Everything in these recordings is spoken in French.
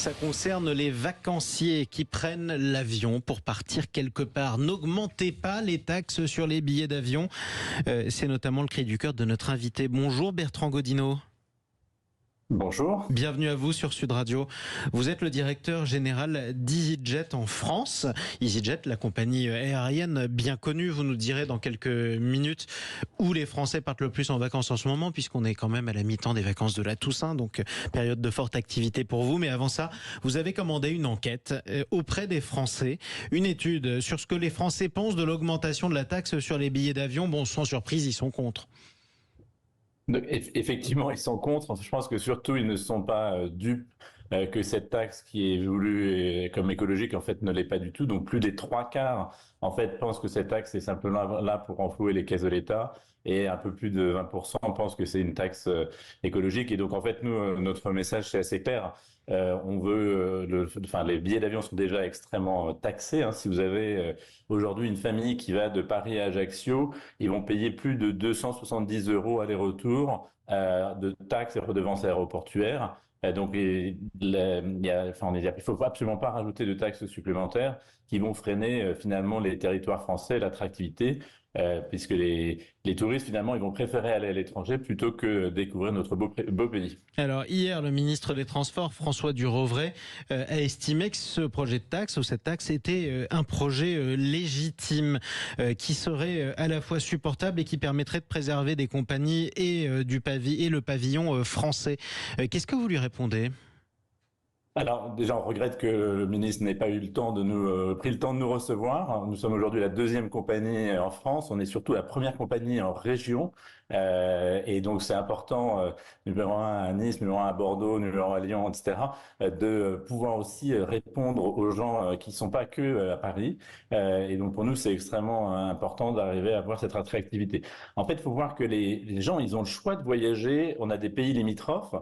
Ça concerne les vacanciers qui prennent l'avion pour partir quelque part. N'augmentez pas les taxes sur les billets d'avion. C'est notamment le cri du cœur de notre invité. Bonjour Bertrand Godino. Bonjour. Bienvenue à vous sur Sud Radio. Vous êtes le directeur général d'EasyJet en France. EasyJet, la compagnie aérienne bien connue. Vous nous direz dans quelques minutes où les Français partent le plus en vacances en ce moment, puisqu'on est quand même à la mi-temps des vacances de la Toussaint, donc période de forte activité pour vous. Mais avant ça, vous avez commandé une enquête auprès des Français, une étude sur ce que les Français pensent de l'augmentation de la taxe sur les billets d'avion. Bon, sans surprise, ils sont contre. Effectivement, ils sont contre. Je pense que surtout, ils ne sont pas dupes que cette taxe qui est voulue comme écologique, en fait, ne l'est pas du tout. Donc, plus des 3/4, en fait, pensent que cette taxe est simplement là pour renflouer les caisses de l'État. Et un peu plus de 20% pensent que c'est une taxe écologique. Et donc, en fait, nous, notre message, c'est assez clair. On veut, les billets d'avion sont déjà extrêmement taxés. Si vous avez aujourd'hui une famille qui va de Paris à Ajaccio, ils vont payer plus de 270 € aller-retour de taxes et redevances aéroportuaires. Donc, il faut absolument pas rajouter de taxes supplémentaires qui vont freiner finalement les territoires français, l'attractivité, puisque les touristes finalement ils vont préférer aller à l'étranger plutôt que découvrir notre beau pays. Alors hier, le ministre des Transports, François Durovray, a estimé que ce projet de taxe ou cette taxe était un projet légitime qui serait à la fois supportable et qui permettrait de préserver des compagnies et le pavillon français. Qu'est-ce que vous lui répondez ? Alors déjà, on regrette que le ministre n'ait pas eu le temps de pris le temps de nous recevoir. Nous sommes aujourd'hui la deuxième compagnie en France. On est surtout la première compagnie en région. Et donc c'est important, numéro 1 à Nice, numéro 1 à Bordeaux, numéro 1 à Lyon, etc., de pouvoir aussi répondre aux gens qui sont pas que à Paris. Et donc pour nous, c'est extrêmement important d'arriver à avoir cette attractivité. En fait, il faut voir que les gens, ils ont le choix de voyager. On a des pays limitrophes.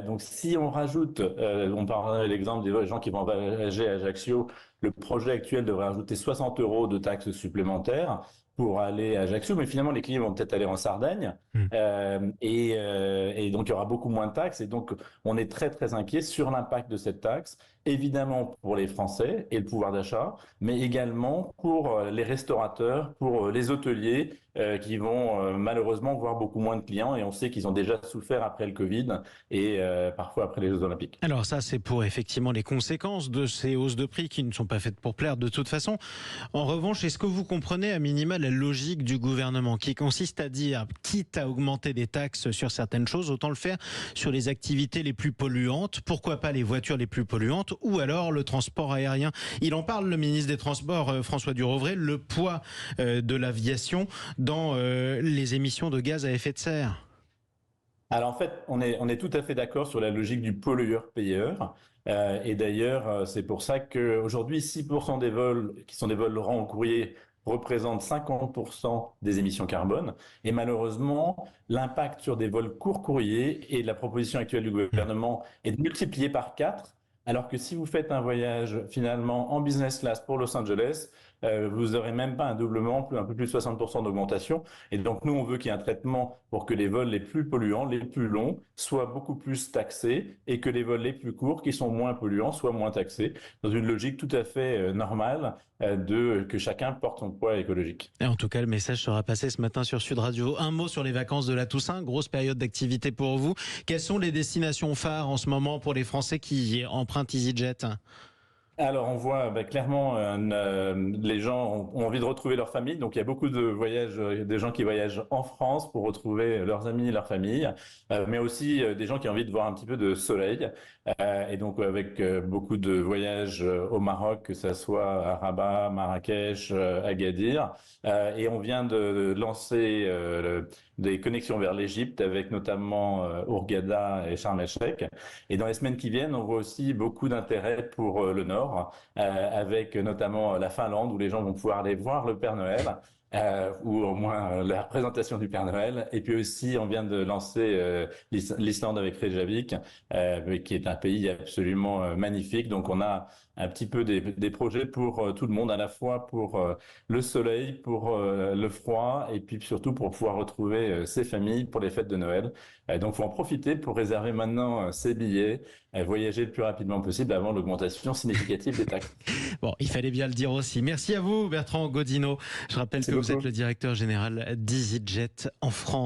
Donc si on rajoute, on parlait l'exemple des gens qui vont voyager à Ajaccio, le projet actuel devrait rajouter 60 € de taxes supplémentaires pour aller à Ajaccio, mais finalement les clients vont peut-être aller en Sardaigne, et donc il y aura beaucoup moins de taxes, et donc on est très très inquiet sur l'impact de cette taxe, évidemment pour les Français et le pouvoir d'achat, mais également pour les restaurateurs, pour les hôteliers qui vont malheureusement voir beaucoup moins de clients, et on sait qu'ils ont déjà souffert après le Covid et parfois après les Jeux Olympiques. Alors ça, c'est pour effectivement les conséquences de ces hausses de prix qui ne sont pas faites pour plaire de toute façon. En revanche, est-ce que vous comprenez à minima la logique du gouvernement qui consiste à dire, quitte à augmenter des taxes sur certaines choses, autant le faire sur les activités les plus polluantes, pourquoi pas les voitures les plus polluantes, ou alors le transport aérien. Il en parle, le ministre des Transports, François Durovray, le poids de l'aviation dans les émissions de gaz à effet de serre. Alors en fait, on est tout à fait d'accord sur la logique du pollueur-payeur. Et d'ailleurs, c'est pour ça qu'aujourd'hui, 6% des vols qui sont des vols lents au courrier représentent 50% des émissions carbone. Et malheureusement, l'impact sur des vols court courrier, et la proposition actuelle du gouvernement est de multiplier par 4. Alors que si vous faites un voyage finalement en business class pour Los Angeles, vous n'aurez même pas un doublement, un peu plus de 60% d'augmentation. Et donc nous, on veut qu'il y ait un traitement pour que les vols les plus polluants, les plus longs, soient beaucoup plus taxés, et que les vols les plus courts, qui sont moins polluants, soient moins taxés, dans une logique tout à fait normale que chacun porte son poids écologique. Et en tout cas, le message sera passé ce matin sur Sud Radio. Un mot sur les vacances de la Toussaint, grosse période d'activité pour vous. Quelles sont les destinations phares en ce moment pour les Français qui empruntent EasyJet ? Alors, on voit clairement les gens ont envie de retrouver leur famille. Donc, il y a beaucoup de voyages, des gens qui voyagent en France pour retrouver leurs amis, leur famille, mais aussi des gens qui ont envie de voir un petit peu de soleil. Et donc, avec beaucoup de voyages au Maroc, que ça soit à Rabat, Marrakech, Agadir. Et on vient de lancer des connexions vers l'Égypte, avec notamment Hurghada et Sharm el-Sheikh. Et dans les semaines qui viennent, on voit aussi beaucoup d'intérêt pour le Nord, avec notamment la Finlande, où les gens vont pouvoir aller voir le Père Noël. ou au moins la représentation du Père Noël. Et puis aussi, on vient de lancer l'Islande avec Reykjavik, qui est un pays absolument magnifique. Donc on a un petit peu des projets pour tout le monde, à la fois pour le soleil, pour le froid, et puis surtout pour pouvoir retrouver ses familles pour les fêtes de Noël. Donc faut en profiter pour réserver maintenant ses billets, voyager le plus rapidement possible avant l'augmentation significative des taxes. Bon, il fallait bien le dire aussi. Merci à vous, Bertrand Godino. Je rappelle Merci que vous êtes beaucoup. le directeur général d'EasyJet en France.